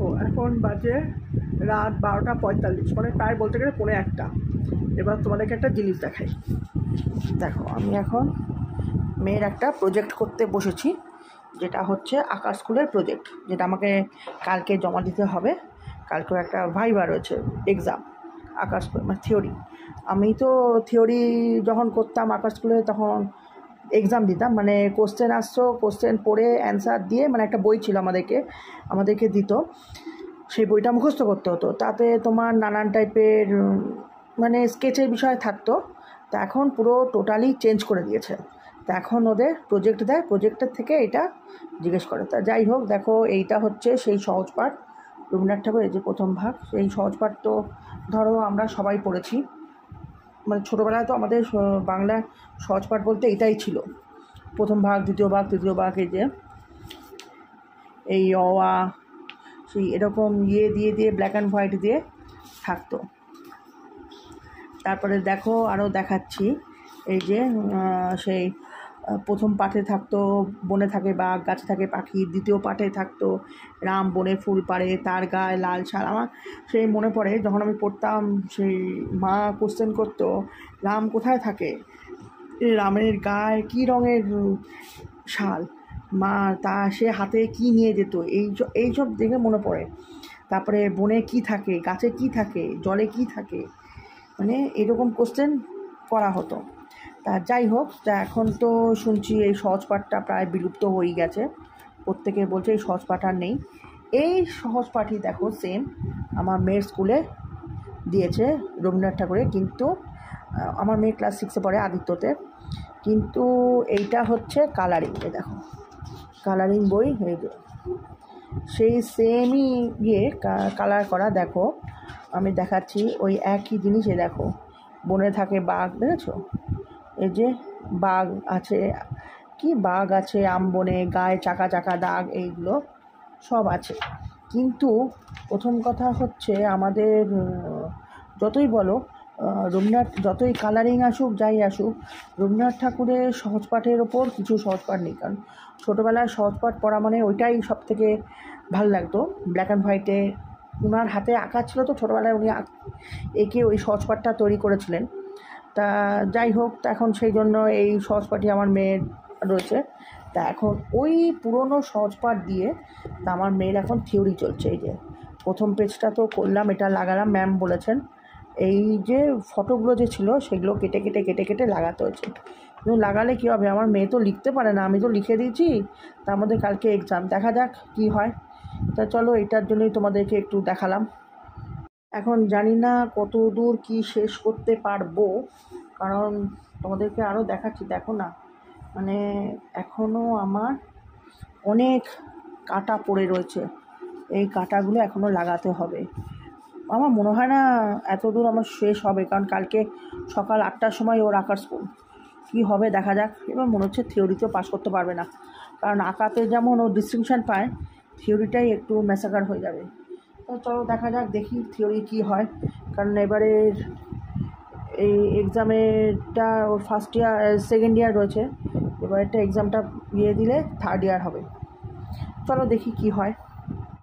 দেখো এখন বাজে রাত 12:45, মানে প্রায় বলতে গেলে 1:45। এবার তোমাদেরকে একটা জিনিস দেখাই। দেখো আমি এখন মেয়ের একটা প্রজেক্ট করতে বসেছি, যেটা হচ্ছে আকাশ স্কুলের প্রজেক্ট, যেটা আমাকে কালকে জমা দিতে হবে। কালকেও একটা ভাইভা রয়েছে, এক্সাম আকাশ স্কুল, মানে থিওরি। আমি তো থিওরি যখন করতাম আকাশ স্কুলে তখন এক্সাম দিতাম, মানে কোশ্চেন আসতো, কোশ্চেন পড়ে অ্যান্সার দিয়ে, মানে একটা বই ছিল আমাদেরকে দিত, সেই বইটা মুখস্থ করতে হতো। তাতে তোমার নানান টাইপের মানে স্কেচের বিষয় থাকতো। তা এখন পুরো টোটালি চেঞ্জ করে দিয়েছে। তা এখন ওদের প্রজেক্ট দেয়, প্রজেক্টের থেকে এটা জিজ্ঞেস করে। তা যাই হোক, দেখো এইটা হচ্ছে সেই সহজ পাঠ, রবীন্দ্রনাথ ঠাকুরের যে প্রথম ভাগ। সেই সহজ পাঠ তো ধরো আমরা সবাই পড়েছি, মানে ছোটোবেলায় তো আমাদের বাংলা সহজ পাঠ বলতে এটাই ছিল, প্রথম ভাগ, দ্বিতীয় ভাগ, তৃতীয় ভাগ, এই যে এই অ আ সেই এরকম দিয়ে ব্ল্যাক অ্যান্ড হোয়াইট দিয়ে থাকতো। তারপরে দেখো আরও দেখাচ্ছি, এই যে সেই প্রথম পাঠে থাকতো বনে থাকে বাঘ, গাছে থাকে পাখি। দ্বিতীয় পাঠে থাকতো রাম বনে ফুল পাড়ে, তার গায়ে লাল শাল। আমার সেই মনে পড়ে যখন আমি পড়তাম, সেই মা কোশ্চেন করতো রাম কোথায় থাকে, রামের গায়ে কী রঙের শাল, মা তা সে হাতে কি নিয়ে যেত, এইসব দেখে মনে পড়ে। তারপরে বনে কি থাকে, গাছে কি থাকে, জলে কি থাকে, মানে এরকম কোশ্চেন করা হতো। তা যাই হোক, তা এখন তো শুনছি এই সহজ পাঠটা প্রায় বিলুপ্ত হয়ে গেছে, প্রত্যেকে বলছে এই সহজ পাঠ আর নেই। এই সহজ পাঠই দেখো সেম আমার মেয়ের স্কুলে দিয়েছে রবীন্দ্রনাথ ঠাকুরে, কিন্তু আমার মেয়ে ক্লাস 6-এ পড়ে, আদিত্যতে। কিন্তু এইটা হচ্ছে কালারিং, দেখো কালারিং বই, এই যে সেই সেমই কালার করা। দেখো আমি দেখাচ্ছি ওই একই জিনিসে, দেখো বনে থাকে বাঘ, দেখেছো, এই যে বাঘ আছে, বাঘ আছে আম বনে, গায়ে চাকা চাকা দাগ, এইগুলো সব আছে। কিন্তু প্রথম কথা হচ্ছে আমাদের যতই বলো রবীন্দ্রনাথ, যতই কালারিং আসুক যাই আসুক, রবীন্দ্রনাথ ঠাকুরের সহজ পাঠের ওপর কিছু সহজ পাঠ নেই। কারণ ছোটোবেলায় সহজ পাঠ পড়া মানে ওইটাই সব থেকে ভালো লাগতো, ব্ল্যাক অ্যান্ড হোয়াইটে। ওনার হাতে আঁকা ছিল তো ছোটোবেলায়, উনি এঁকে ওই সহজ পাঠটা তৈরি করেছিলেন। তা যাই হোক, তা এখন সেই জন্য এই সহজ পাঠই আমার মেয়ের রয়েছে। তা এখন ওই পুরনো সহজ পাঠ দিয়ে তা আমার মেয়ের এখন থিওরি চলছে। এই যে প্রথম পেজটা তো করলাম, এটা লাগালাম, ম্যাম বলেছেন এই যে ফটোগুলো যে ছিল সেগুলো কেটে কেটে কেটে কেটে লাগাতে হয়েছে। কিন্তু লাগালে কী হবে, আমার মেয়ে তো লিখতে পারে না, আমি তো লিখে দিয়েছি, তার মধ্যে কালকে এক্সাম, দেখা যাক কী হয়। তা চলো, এটার জন্যই তোমাদেরকে একটু দেখালাম। এখন জানি না কত দূর কী শেষ করতে পারবো, কারণ তোমাদেরকে আরও দেখাচ্ছি, দেখো না, মানে এখনও আমার অনেক কাটা পড়ে রয়েছে, এই কাটাগুলো এখনও লাগাতে হবে। আমার মনে হয় না এত দূর আমার শেষ হবে, কারণ কালকে সকাল 8টার সময় ওর আঁকার স্কুল, কী হবে দেখা যাক। এবার মনে হচ্ছে থিওরিতেও পাস করতে পারবে না, কারণ আঁকাতে যেমন ও ডিস্টিংশন পায়, থিওরিটাই একটু ম্যাসাকার হয়ে যাবে। তো চলো দেখা যাক, দেখি থিওরি কী হয়। কারণ এবারের এই এক্সামেরটা ওর ফার্স্ট ইয়ার, সেকেন্ড ইয়ার রয়েছে, এবারেরটা এক্সামটা দিলে থার্ড ইয়ার হবে। চলো দেখি কী হয়।